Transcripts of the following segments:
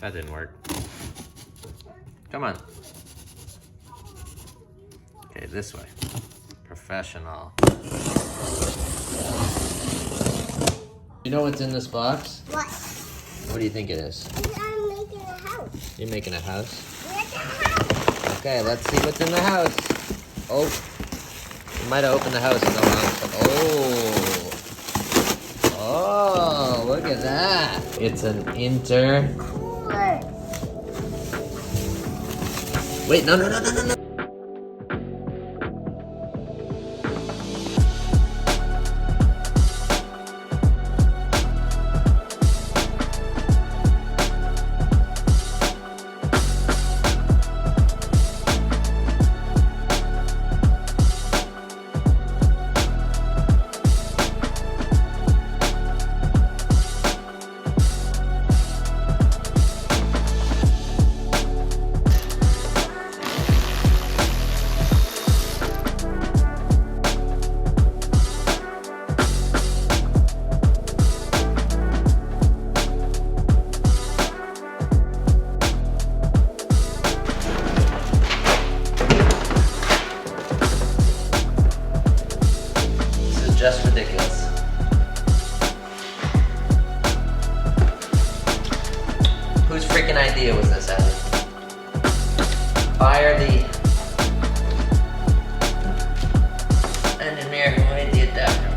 That didn't work. Come on. Okay, this way. Professional. You know what's in this box? What? What do you think it is? I'm making a house. You're making a house? Where's the house? Okay, let's see what's in the house. Oh, you might have opened the house in the wrong. Oh, look at that. It's an Cooler. Wait, no. Just ridiculous. Whose freaking idea was this, Abby? Fire the engineer who made the adapter.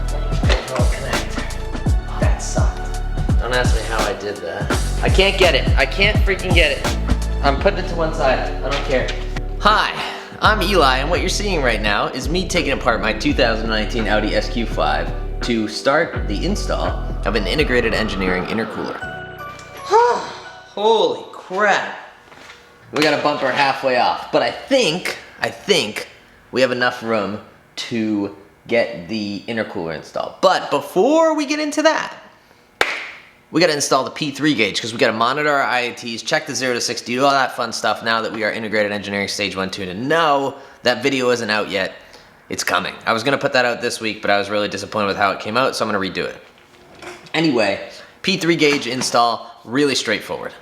Control connector. That sucked. Don't ask me how I did that. I can't get it. I can't freaking get it. I'm putting it to one side. I don't care. Hi. I'm Eli, and what you're seeing right now is me taking apart my 2019 Audi SQ5 to start the install of an integrated engineering intercooler. Holy crap. We got a bumper halfway off, but I think we have enough room to get the intercooler installed. But before we get into that, we gotta install the P3 gauge because we gotta monitor our IATs, check the 0 to 60, do all that fun stuff now that we are integrated engineering stage 1, 2, and no, that video isn't out yet. It's coming. I was gonna put that out this week, but I was really disappointed with how it came out, so I'm gonna redo it. Anyway, P3 gauge install, really straightforward.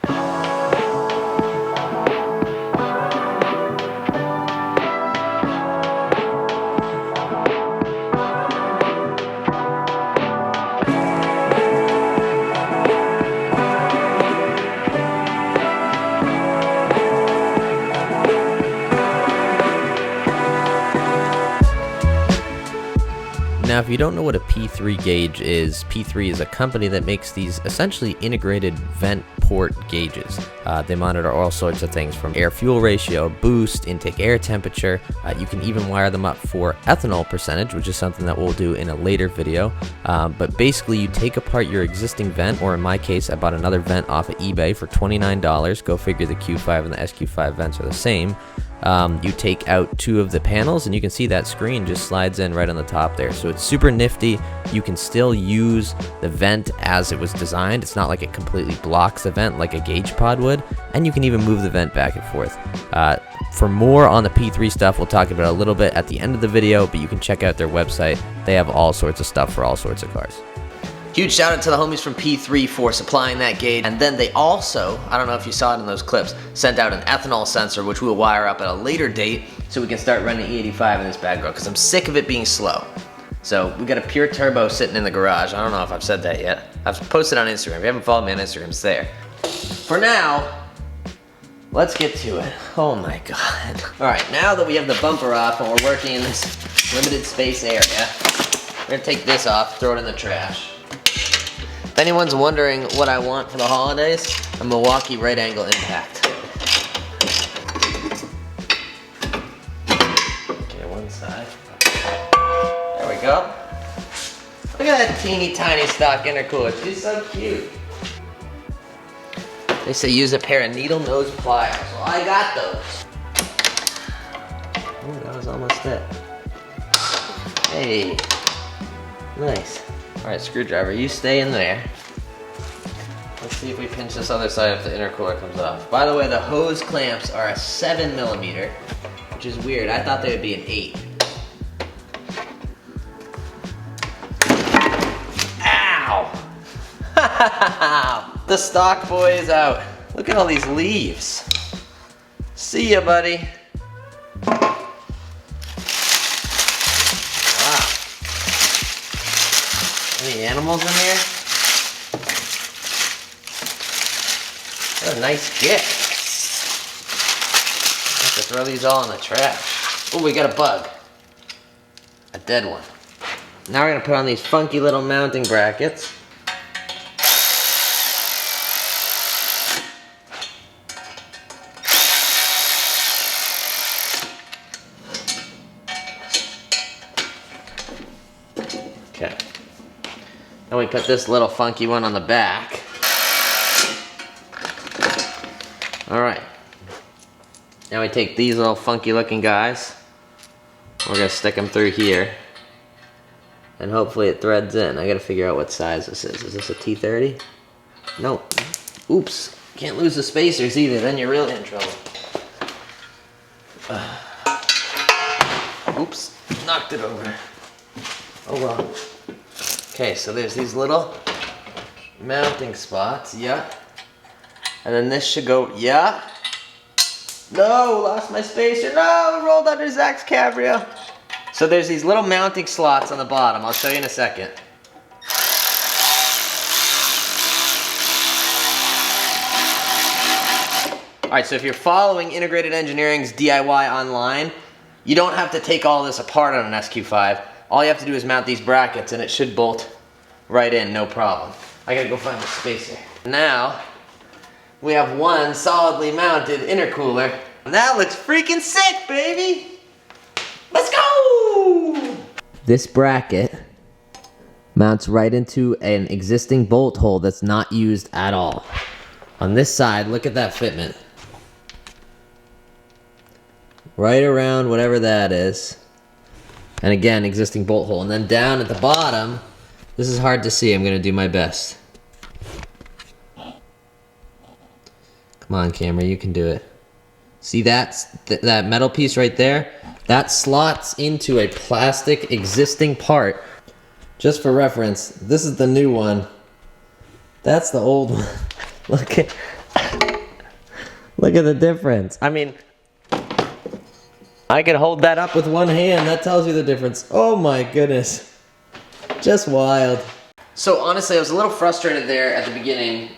Now, if you don't know what a P3 gauge is, P3 is a company that makes these essentially integrated vent port gauges. They monitor all sorts of things from air-fuel ratio, boost, intake air temperature. You can even wire them up for ethanol percentage, which is something that we'll do in a later video. But basically, you take apart your existing vent, or in my case, I bought another vent off of eBay for $29. Go figure, the Q5 and the SQ5 vents are the same. You take out 2 of the panels and you can see that screen just slides in right on the top there. So it's super nifty. You can still use the vent as it was designed. It's not like it completely blocks the vent like a gauge pod would, and you can even move the vent back and forth. For more on the P3 stuff, we'll talk about it a little bit at the end of the video, but you can check out their website. They have all sorts of stuff for all sorts of cars. Huge shout out to the homies from P3 for supplying that gauge. And then they also, I don't know if you saw it in those clips, sent out an ethanol sensor, which we'll wire up at a later date so we can start running E85 in this bad girl, because I'm sick of it being slow. So we got a pure turbo sitting in the garage. I don't know if I've said that yet. I've posted on Instagram. If you haven't followed me on Instagram, it's there. For now, let's get to it. Oh my God. All right, now that we have the bumper off and we're working in this limited space area, we're gonna take this off, throw it in the trash. If anyone's wondering what I want for the holidays, a Milwaukee right angle impact. Okay, one side. There we go. Look at that teeny tiny stock intercooler. She's so cute. They say use a pair of needle nose pliers. Well, I got those. Ooh, that was almost it. Hey, nice. All right, screwdriver, you stay in there. Let's see if we pinch this other side if the intercooler comes off. By the way, the hose clamps are a 7mm, which is weird. I thought they would be an 8. Ow! The stock boy is out. Look at all these leaves. See ya, buddy. Wow. Any animals in here? What a nice gift. I have to throw these all in the trash. Oh, we got a bug. A dead one. Now we're gonna put on these funky little mounting brackets. Okay. Then we put this little funky one on the back. Alright. Now we take these little funky looking guys. We're gonna stick them through here. And hopefully it threads in. I gotta figure out what size this is. Is this a T30? No. Oops. Can't lose the spacers either, then you're really in trouble. Oops. Knocked it over. Oh well. Okay, so there's these little mounting spots, yeah. And then this should go, yeah. No, lost my spacer. No, rolled under Zach's Cabrio. So there's these little mounting slots on the bottom. I'll show you in a second. All right, so if you're following Integrated Engineering's DIY online, you don't have to take all this apart on an SQ5. All you have to do is mount these brackets and it should bolt right in, no problem. I gotta go find the spacer. Now, we have one solidly mounted intercooler. That looks freaking sick, baby! Let's go! This bracket mounts right into an existing bolt hole that's not used at all. On this side, look at that fitment. Right around whatever that is. And again, existing bolt hole. And then down at the bottom, this is hard to see, I'm gonna do my best. Come on, camera, you can do it. See that metal piece right there? That slots into a plastic existing part. Just for reference, this is the new one. That's the old one. Look at the difference. I mean, I can hold that up with one hand. That tells you the difference. Oh my goodness. Just wild. So honestly, I was a little frustrated there at the beginning.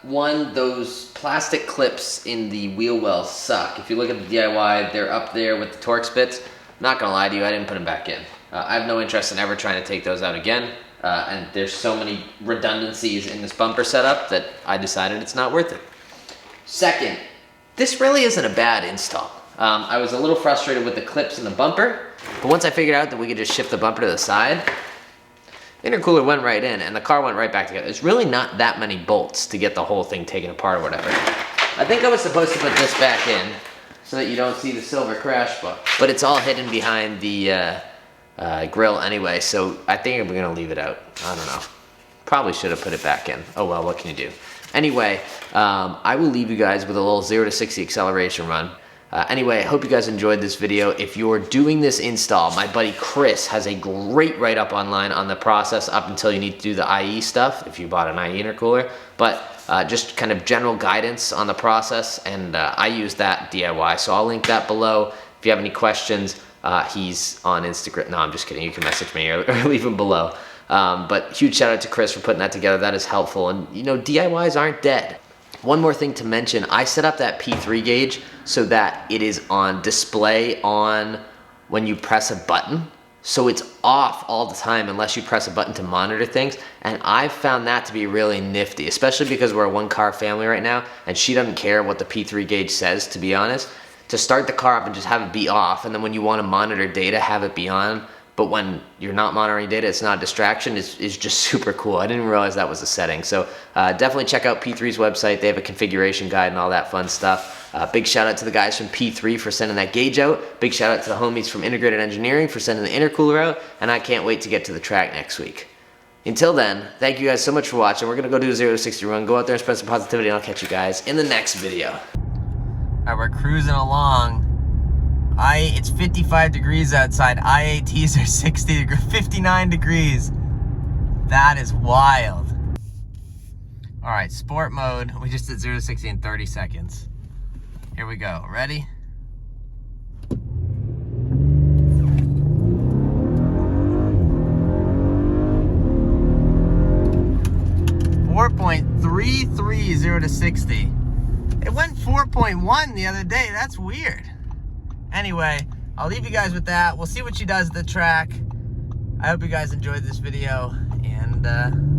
One, those plastic clips in the wheel wells suck. If you look at the DIY, they're up there with the Torx bits. Not gonna lie to you, I didn't put them back in. I have no interest in ever trying to take those out again. And there's so many redundancies in this bumper setup that I decided it's not worth it. Second, this really isn't a bad install. I was a little frustrated with the clips in the bumper, but once I figured out that we could just shift the bumper to the side, the intercooler went right in and the car went right back together. There's really not that many bolts to get the whole thing taken apart or whatever. I think I was supposed to put this back in so that you don't see the silver crash bar, but it's all hidden behind the grill anyway, so I think I'm gonna leave it out. I don't know. Probably should have put it back in. Oh well, what can you do? Anyway, I will leave you guys with a little 0 to 60 acceleration run. Anyway, I hope you guys enjoyed this video. If you're doing this install, my buddy Chris has a great write-up online on the process up until you need to do the IE stuff, if you bought an IE intercooler. But just kind of general guidance on the process, and I use that DIY, so I'll link that below. If you have any questions, he's on Instagram. No, I'm just kidding. You can message me or leave him below. But huge shout out to Chris for putting that together. That is helpful. And you know, DIYs aren't dead. One more thing to mention, I set up that P3 gauge so that it is on display on when you press a button. So it's off all the time unless you press a button to monitor things. And I found that to be really nifty, especially because we're a one-car family right now and she doesn't care what the P3 gauge says, to be honest. To start the car up and just have it be off, and then when you want to monitor data, have it be on. But when you're not monitoring data, it's not a distraction, is just super cool. I didn't realize that was a setting. So definitely check out P3's website. They have a configuration guide and all that fun stuff. Big shout out to the guys from P3 for sending that gauge out. Big shout out to the homies from Integrated Engineering for sending the intercooler out. And I can't wait to get to the track next week. Until then, thank you guys so much for watching. We're going to go do a 0 to 60 run. Go out there and spread some positivity, and I'll catch you guys in the next video. All right, we're cruising along. It's 55 degrees outside. IATs are 59 degrees. That is wild. All right, sport mode. We just did 0 to 60 in 30 seconds. Here we go. Ready? .330 0 to 60. It went 4.1 the other day. That's weird. Anyway, I'll leave you guys with that. We'll see what she does at the track. I hope you guys enjoyed this video, and